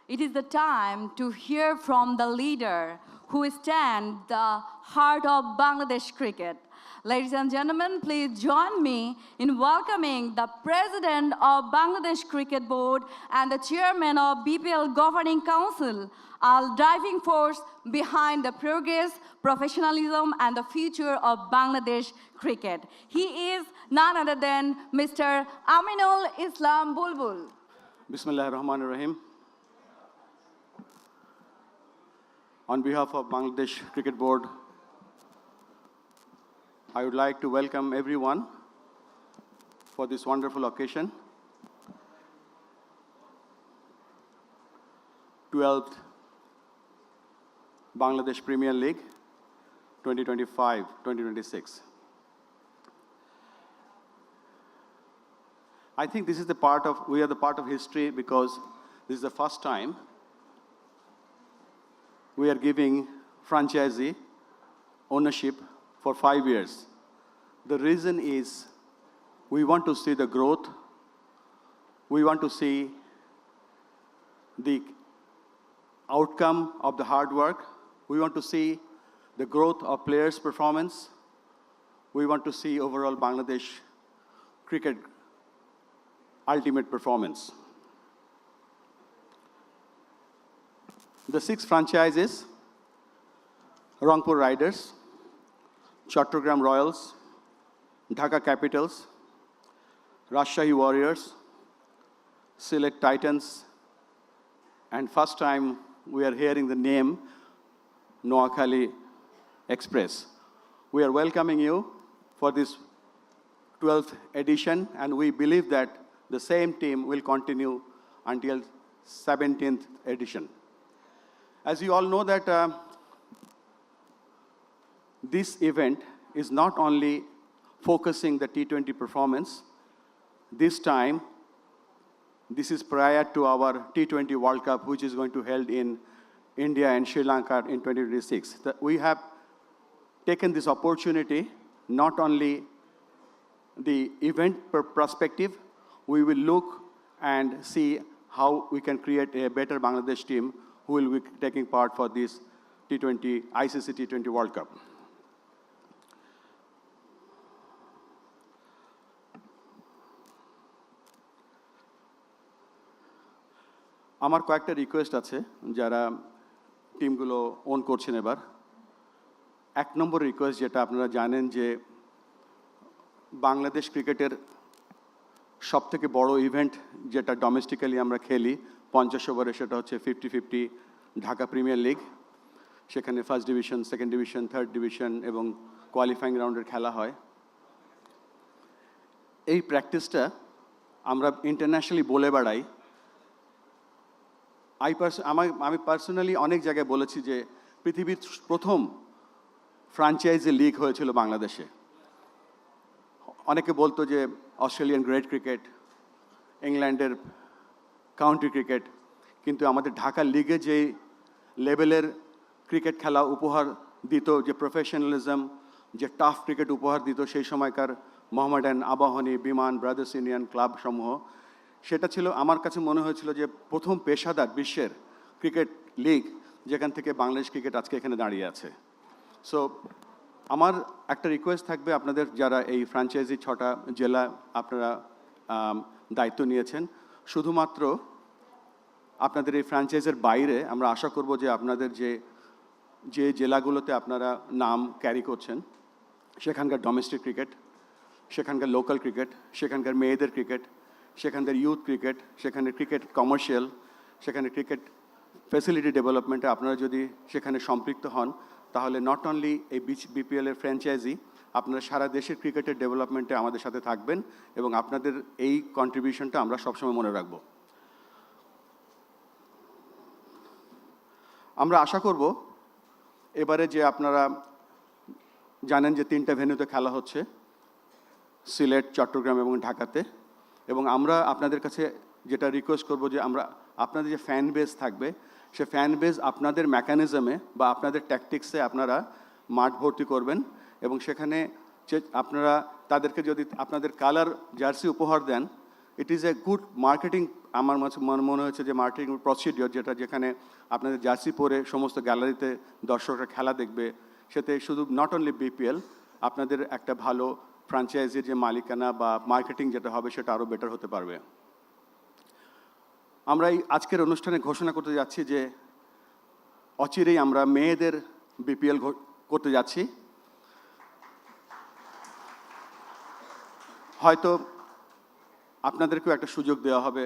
It is the time to hear from the leader who stands the heart of Bangladesh cricket. Ladies and gentlemen, please join me in welcoming the President of Bangladesh Cricket Board and the Chairman of BPL Governing Council, a driving force behind the progress, professionalism, and the future of Bangladesh cricket. He is none other than Mr. Aminul Islam Bulbul. Bismillahir Rahmanir Rahim. On behalf of Bangladesh Cricket Board, I would like to welcome everyone for this wonderful occasion. 12th Bangladesh Premier League 2025-2026. I think this is we are the part of history because this is the first time we are giving franchisee ownership for 5 years. The reason is we want to see the growth, we want to see the outcome of the hard work, we want to see the growth of players' performance, we want to see overall Bangladesh cricket ultimate performance. The 6 franchises: Rangpur Riders, Chattogram Royals, Dhaka Capitals, Rajshahi Warriors, Sylhet Titans, and first time we are hearing the name Noakhali Express. We are welcoming you for this 12th edition, and we believe that the same team will continue until 17th edition. As you all know that this event is not only focusing the T20 performance. This time, this is prior to our T20 World Cup, which is going to be held in India and Sri Lanka in 2026. We have taken this opportunity, not only the event perspective, we will look and see how we can create a better Bangladesh team who will be taking part for this ICC T20 World Cup. আমার কয়েকটা request আছে যারা টিমগুলো on করছেন এবার। 1 নম্বর request, যেটা আপনারা জানেন যে বাংলাদেশ ক্রিকেটের সবথেকে বড় ইভেন্ট যেটা ডোমেস্টিক্যালি আমরা খেলি 50 ওভারে, সেটা হচ্ছে 50-50 ঢাকা প্রিমিয়ার লিগ। সেখানে first division, second division, third division এবং কোয়ালিফাইং রাউন্ডের খেলা হয়। এই প্র্যাকটিসটা আমরা ইন্টারন্যাশনালি বলে বেড়াই। আমি পার্সোনালি অনেক জায়গায় বলেছি যে পৃথিবীর প্রথম ফ্র্যাঞ্চাইজি লিগ হয়েছিল বাংলাদেশে। অনেকে বলতো যে অস্ট্রেলিয়ান গ্রেট ক্রিকেট, ইংল্যান্ডের কাউন্টি ক্রিকেট, কিন্তু আমাদের ঢাকা লিগে যে লেভেলের ক্রিকেট খেলা উপহার দিত, যে প্রফেশনালিজম, যে টাফ ক্রিকেট উপহার দিত সেই সময়কার মোহামেডান, আবাহনী, বিমান, ব্রাদার্স ইন্ডিয়ান ক্লাব সমূহ, সেটা ছিল আমার কাছে মনে হয়েছিল যে প্রথম পেশাদার বিশ্বের ক্রিকেট লিগ, যেখান থেকে বাংলাদেশ ক্রিকেট আজকে এখানে দাঁড়িয়ে আছে। সো আমার একটা রিকোয়েস্ট থাকবে আপনাদের যারা এই ফ্র্যাঞ্চাইজি 6টা জেলা আপনারা দায়িত্ব নিয়েছেন, শুধুমাত্র আপনাদের এই ফ্র্যাঞ্চাইজের বাইরে আমরা আশা করব যে আপনাদের যে জেলাগুলোতে আপনারা নাম ক্যারি করছেন সেখানকার ডোমেস্টিক ক্রিকেট, সেখানকার লোকাল ক্রিকেট, সেখানকার মেয়েদের ক্রিকেট, সেখানকার ইউথ ক্রিকেট, সেখানে ক্রিকেট কমার্শিয়াল, সেখানে ক্রিকেট ফ্যাসিলিটি ডেভেলপমেন্টে আপনারা যদি সেখানে সম্পৃক্ত হন, তাহলে নট অনলি এই বিপিএলের ফ্র্যাঞ্চাইজি, আপনারা সারা দেশের ক্রিকেটের ডেভেলপমেন্টে আমাদের সাথে থাকবেন এবং আপনাদের এই কন্ট্রিবিউশনটা আমরা সবসময় মনে রাখব। আমরা আশা করব এবারে যে আপনারা জানেন যে 3টা ভেন্যুতে খেলা হচ্ছে, সিলেট, চট্টগ্রাম এবং ঢাকাতে, এবং আমরা আপনাদের কাছে যেটা রিকোয়েস্ট করব যে আপনাদের যে ফ্যান বেস থাকবে, সে ফ্যান বেস আপনাদের মেকানিজমে বা আপনাদের ট্যাকটিক্সে আপনারা মাঠ ভর্তি করবেন এবং সেখানে আপনারা তাদেরকে যদি আপনাদের কালার জার্সি উপহার দেন, it is a good marketing আমার মনে হয়েছে যে মার্কেটিং প্রসিডিওর যেখানে আপনাদের জার্সি পরে সমস্ত গ্যালারিতে দর্শকরা খেলা দেখবে, সেতে শুধু নট অনলি বিপিএল, আপনাদের একটা ভালো ফ্র্যাঞ্চাইজির যে মালিকানা বা মার্কেটিং যেটা হবে সেটা আরও বেটার হতে পারবে। আমরা এই আজকের অনুষ্ঠানে ঘোষণা করতে যাচ্ছি যে অচিরেই আমরা মেয়েদের বিপিএল করতে যাচ্ছি। হয়তো আপনাদেরকেও একটা সুযোগ দেওয়া হবে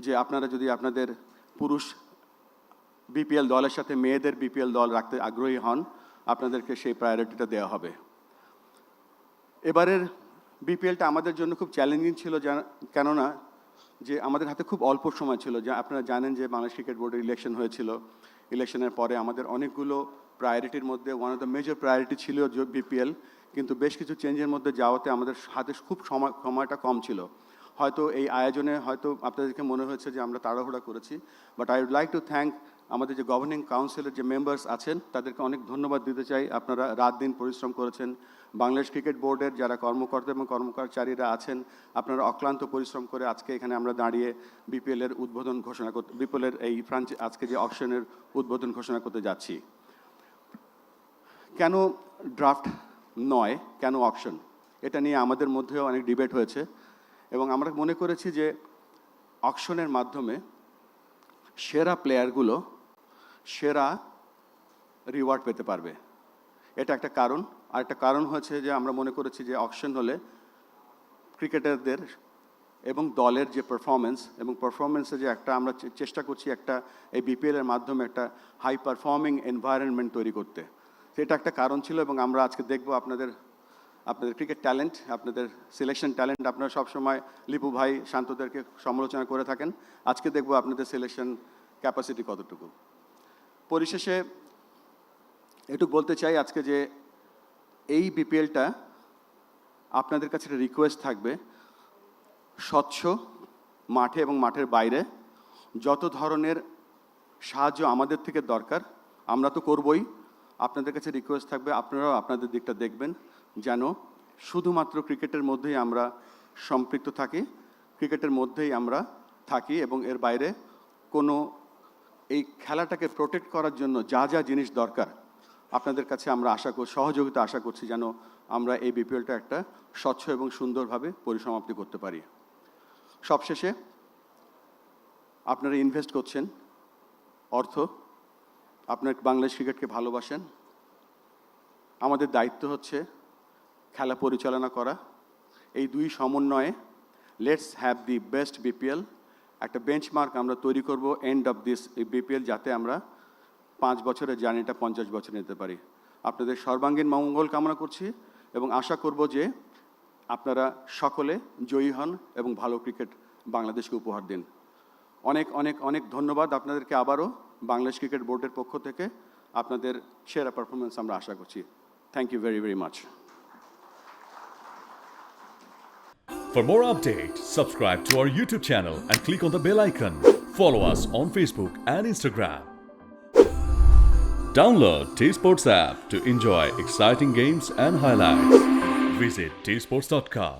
যে আপনারা যদি আপনাদের পুরুষ বিপিএল দলের সাথে মেয়েদের বিপিএল দল রাখতে আগ্রহী হন, আপনাদেরকে সেই প্রায়োরিটিটা দেওয়া হবে। এবারের বিপিএলটা আমাদের জন্য খুব চ্যালেঞ্জিং ছিল, কেননা যে আমাদের হাতে খুব অল্প সময় ছিল। যা আপনারা জানেন যে বাংলাদেশ ক্রিকেট বোর্ডের ইলেকশন হয়েছিল, ইলেকশনের পরে আমাদের অনেকগুলো প্রায়োরিটির মধ্যে one of the major priority ছিল বিপিএল, কিন্তু বেশ কিছু চেঞ্জের মধ্যে যাওয়াতে আমাদের হাতে খুব সময়টা কম ছিল। হয়তো এই আয়োজনে হয়তো আপনাদেরকে মনে হয়েছে যে আমরা তাড়াহুড়া করেছি, but I would like to thank আমাদের যে গভর্নিং কাউন্সিলের যে মেম্বার্স আছেন তাদেরকে অনেক ধন্যবাদ দিতে চাই। আপনারা রাত দিন পরিশ্রম করেছেন। বাংলাদেশ ক্রিকেট বোর্ডের যারা কর্মকর্তা এবং কর্মচারীরা আছেন, আপনারা অক্লান্ত পরিশ্রম করে আজকে এখানে আমরা দাঁড়িয়ে বিপিএলের উদ্বোধন ঘোষণা করতে, বিপিএলের এই আজকে যে অকশনের উদ্বোধন ঘোষণা করতে যাচ্ছি। কেন ড্রাফট নয়, কেন অকশন, এটা নিয়ে আমাদের মধ্যেও অনেক ডিবেট হয়েছে এবং আমরা মনে করেছি যে অকশনের মাধ্যমে সেরা প্লেয়ারগুলো সেরা রিওয়ার্ড পেতে পারবে, এটা একটা কারণ। আর একটা কারণ হচ্ছে যে আমরা মনে করেছি যে অকশন হলে ক্রিকেটারদের এবং দলের যে পারফরমেন্সে যে একটা আমরা চেষ্টা করছি একটা এই বিপিএলের মাধ্যমে একটা হাই পারফর্মিং এনভায়রনমেন্ট তৈরি করতে, সেটা একটা কারণ ছিল। এবং আমরা আজকে দেখব আপনাদের ক্রিকেট ট্যালেন্ট, আপনাদের সিলেকশন ট্যালেন্ট। আপনারা সবসময় লিপু ভাই, শান্তদেরকে সমালোচনা করে থাকেন, আজকে দেখব আপনাদের সিলেকশন ক্যাপাসিটি কতটুকু। পরিশেষে এটুকু বলতে চাই আজকে যে এই বিপিএলটা আপনাদের কাছে একটা রিকোয়েস্ট থাকবে, স্বচ্ছ মাঠে এবং মাঠের বাইরে যত ধরনের সাহায্য আমাদের থেকে দরকার আমরা তো করবই, আপনাদের কাছে রিকোয়েস্ট থাকবে আপনারাও আপনাদের দিকটা দেখবেন, যেন শুধুমাত্র ক্রিকেটের মধ্যেই আমরা সম্পৃক্ত থাকি, ক্রিকেটের মধ্যেই আমরা থাকি এবং এর বাইরে কোনো এই খেলাটাকে প্রোটেক্ট করার জন্য যা যা জিনিস দরকার আপনাদের কাছে আমরা সহযোগিতা আশা করছি, যেন আমরা এই বিপিএলটা একটা স্বচ্ছ এবং সুন্দরভাবে পরিসমাপ্তি করতে পারি। সবশেষে আপনারা ইনভেস্ট করছেন অর্থ, আপনার বাংলাদেশ ক্রিকেটকে ভালোবাসেন, আমাদের দায়িত্ব হচ্ছে খেলা পরিচালনা করা। এই দুই সমন্বয়ে let's have the best BPL, একটা বেঞ্চমার্ক আমরা তৈরি করব এন্ড অফ দিস বিপিএল, যাতে আমরা 5 বছরের জার্নিটা 50 বছর নিতে পারি। আপনাদের সর্বাঙ্গীন মঙ্গল কামনা করছি এবং আশা করব যে আপনারা সকলে জয়ী হন এবং ভালো ক্রিকেট বাংলাদেশকে উপহার দিন। অনেক অনেক অনেক ধন্যবাদ আপনাদেরকে। আবারও বাংলাদেশ ক্রিকেট বোর্ডের পক্ষ থেকে আপনাদের সেরা পারফরমেন্স আমরা আশা করছি। Thank you very very much. For more updates, subscribe to our YouTube channel and click on the bell icon. Follow us on Facebook and Instagram. Download T-Sports app to enjoy exciting games and highlights. Visit tsports.com.